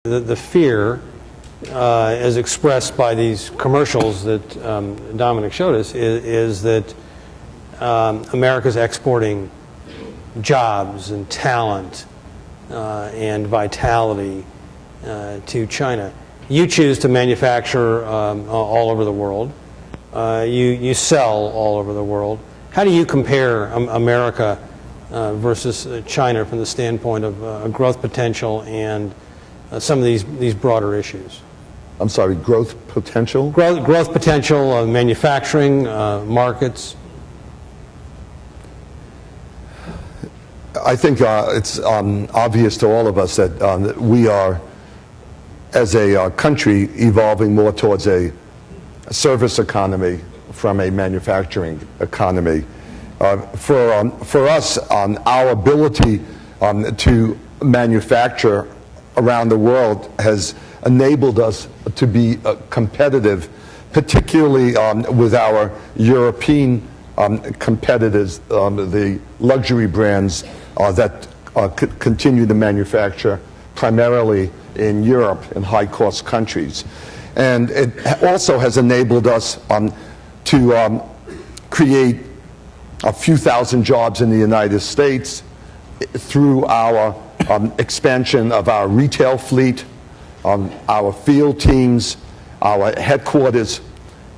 The fear, as expressed by these commercials that Dominic showed us, is that America's exporting jobs and talent and vitality to China. You choose to manufacture all over the world. You sell all over the world. How do you compare America versus China from the standpoint of growth potential and some of these broader issues? I'm sorry, growth potential? Growth potential of manufacturing, markets. I think it's obvious to all of us that we are, as a country, evolving more towards a service economy from a manufacturing economy. For us, our ability to manufacture around the world has enabled us to be competitive, particularly with our European competitors, the luxury brands that continue to manufacture primarily in Europe in high-cost countries. And it also has enabled us to create a few thousand jobs in the United States through our expansion of our retail fleet, our field teams, our headquarters,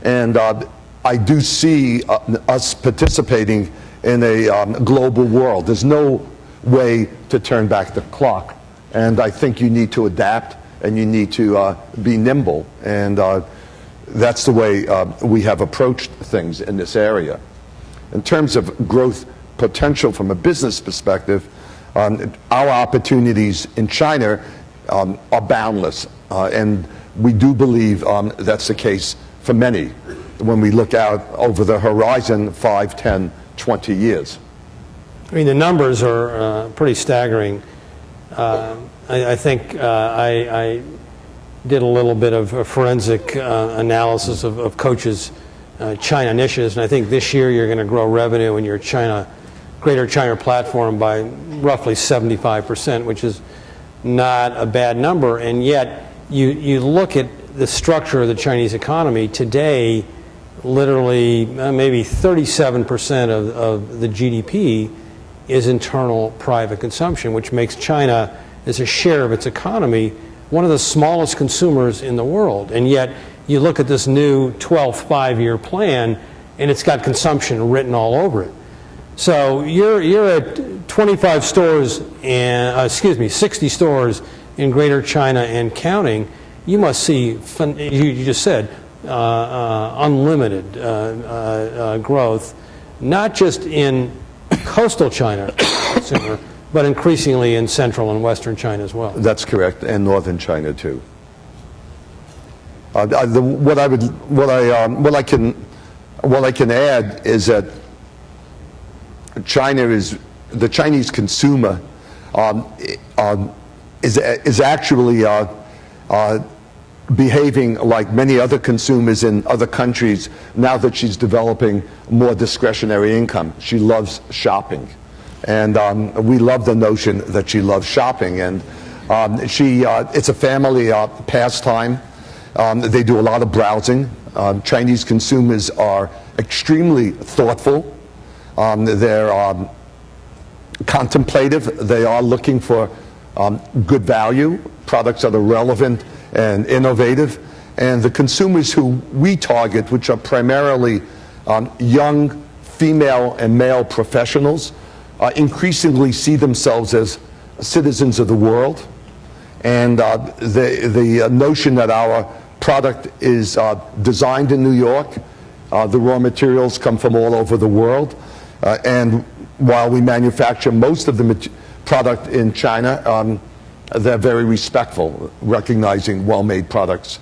and I do see us participating in a global world. There's no way to turn back the clock, and I think you need to adapt and you need to be nimble, and that's the way we have approached things in this area. In terms of growth potential from a business perspective, our opportunities in China are boundless, and we do believe that's the case for many when we look out over the horizon 5, 10, 20 years. I mean, the numbers are pretty staggering. I think I did a little bit of a forensic analysis of Coach's China initiatives, and I think this year you're going to grow revenue in your Greater China platform by roughly 75%, which is not a bad number. And yet you look at the structure of the Chinese economy today, literally maybe 37% of the GDP is internal private consumption, which makes China, as a share of its economy, one of the smallest consumers in the world. And yet you look at this new 12th five-year plan, and it's got consumption written all over it. So you're at 25 stores and 60 stores in Greater China and counting. You must see, you just said, unlimited growth, not just in coastal China, but increasingly in central and western China as well. That's correct, and northern China too. What I can add is that the Chinese consumer is actually behaving like many other consumers in other countries now that she's developing more discretionary income. She loves shopping, and we love the notion that she loves shopping, and it's a family pastime. They do a lot of browsing. Chinese consumers are extremely thoughtful. They're contemplative. They are looking for good value, products that are relevant and innovative. And the consumers who we target, which are primarily young female and male professionals, increasingly see themselves as citizens of the world. And the notion that our product is designed in New York, the raw materials come from all over the world, and while we manufacture most of the product in China, they're very respectful, recognizing well-made products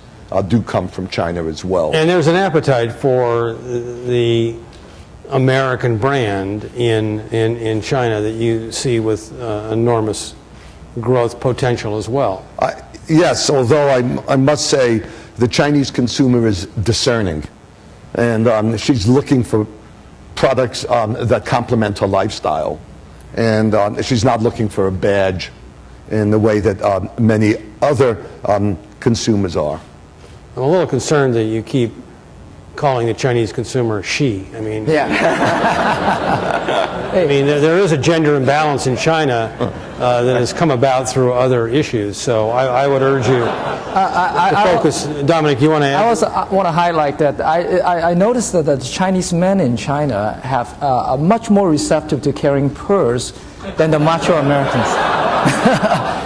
do come from China as well. And there's an appetite for the American brand in China that you see with enormous growth potential as well. Yes, although I must say the Chinese consumer is discerning, and she's looking for products that complement her lifestyle, and she's not looking for a badge in the way that many other consumers are. I'm a little concerned that you keep calling the Chinese consumer she. I mean, I mean, there is a gender imbalance in China that has come about through other issues. So I would urge you to focus. Dominic, you want to add? I also want to highlight that I noticed that the Chinese men in China have are much more receptive to carrying purse than the macho Americans.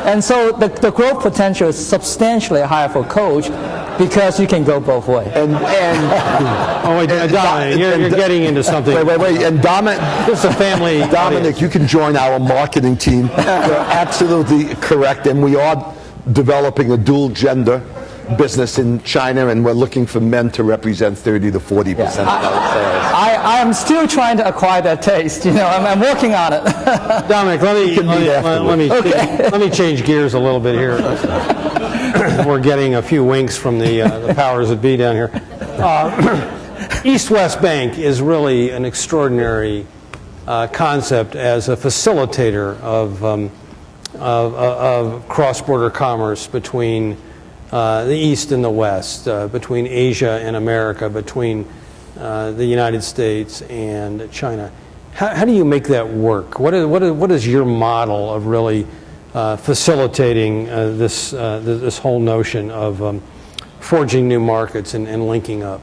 And so the growth potential is substantially higher for Coach because you can go both ways. Oh, wait, Dominic, you're getting into something. Wait. And Dominic, this is a family. Dominic, you can join our marketing team. You're absolutely correct. And we are developing a dual gender business in China, and we're looking for men to represent 30 to 40% of our sales. I am still trying to acquire that taste. You know, I'm working on it. Dominic, let me change gears a little bit here. We're getting a few winks from the powers that be down here. East-West Bank is really an extraordinary concept as a facilitator of cross-border commerce between the East and the West, between Asia and America, between the United States and China. How do you make that work? What is your model of really facilitating this whole notion of forging new markets and linking up?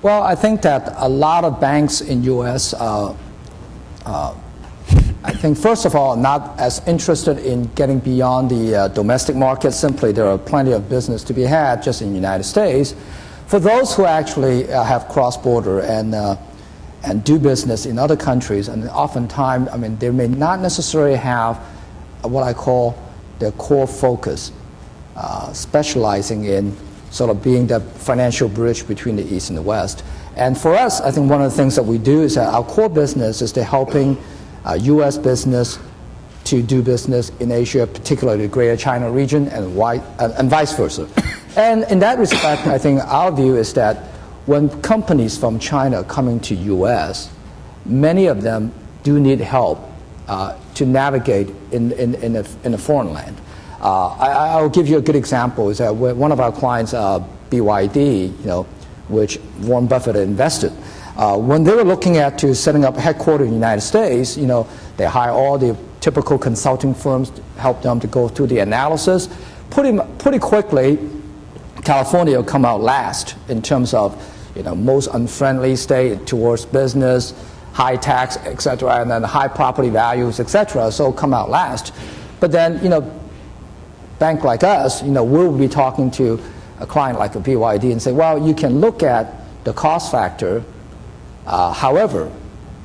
Well, I think that a lot of banks in U.S. I think, first of all, not as interested in getting beyond the domestic market. Simply, there are plenty of business to be had just in the United States. For those who actually have cross-border and do business in other countries, and oftentimes, I mean, they may not necessarily have what I call their core focus, specializing in sort of being the financial bridge between the East and the West. And for us, I think one of the things that we do is that our core business is to helping U.S. business to do business in Asia, particularly the Greater China region, and vice versa. And in that respect, I think our view is that when companies from China coming to U.S., many of them do need help to navigate in a foreign land. I'll give you a good example. Is that one of our clients, BYD, you know, which Warren Buffett invested. When they were looking at setting up a headquarters in the United States, you know, they hire all the typical consulting firms to help them to go through the analysis. Pretty quickly, California will come out last in terms of, you know, most unfriendly state towards business, high tax, etc., and then high property values, etc. So come out last. But then, you know, bank like us, you know, we'll be talking to a client like a BYD and say, well, you can look at the cost factor. However,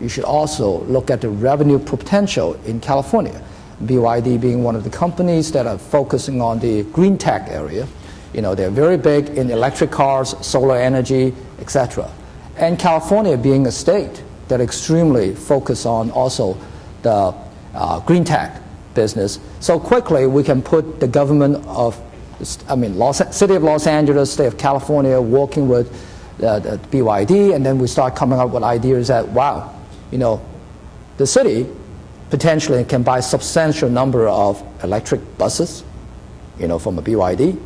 you should also look at the revenue potential in California. BYD being one of the companies that are focusing on the green tech area. You know, they're very big in electric cars, solar energy, etc. And California being a state that extremely focus on also the green tech business. So quickly we can put the government of, City of Los Angeles, State of California, working with the BYD, and then we start coming up with ideas that, wow, you know, the city potentially can buy a substantial number of electric buses, you know, from a BYD.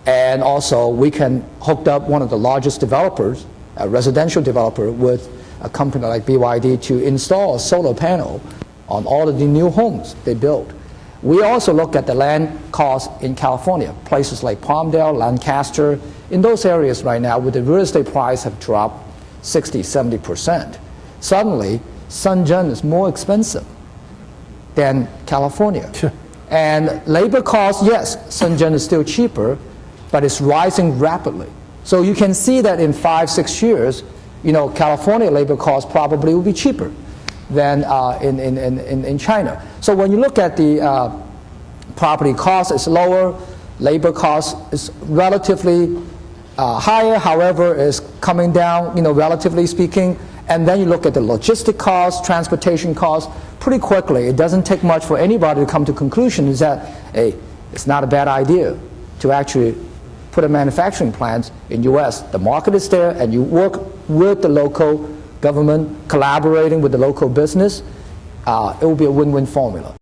And also we can hook up one of the largest developers, a residential developer, with a company like BYD to install a solar panel on all of the new homes they build. We also look at the land costs in California, places like Palmdale, Lancaster. In those areas right now, with the real estate price have dropped 60, 70%. Suddenly, Shenzhen is more expensive than California. And labor costs, yes, Shenzhen is still cheaper, but it's rising rapidly. So you can see that in 5-6 years, you know, California labor costs probably will be cheaper than in China. So when you look at the property cost, it's lower, labor cost is relatively higher, however, is coming down, you know, relatively speaking. And then you look at the logistic costs, transportation costs, pretty quickly. It doesn't take much for anybody to come to conclusion is that, hey, it's not a bad idea to actually put a manufacturing plant in U.S. The market is there, and you work with the local government, collaborating with the local business. It will be a win-win formula.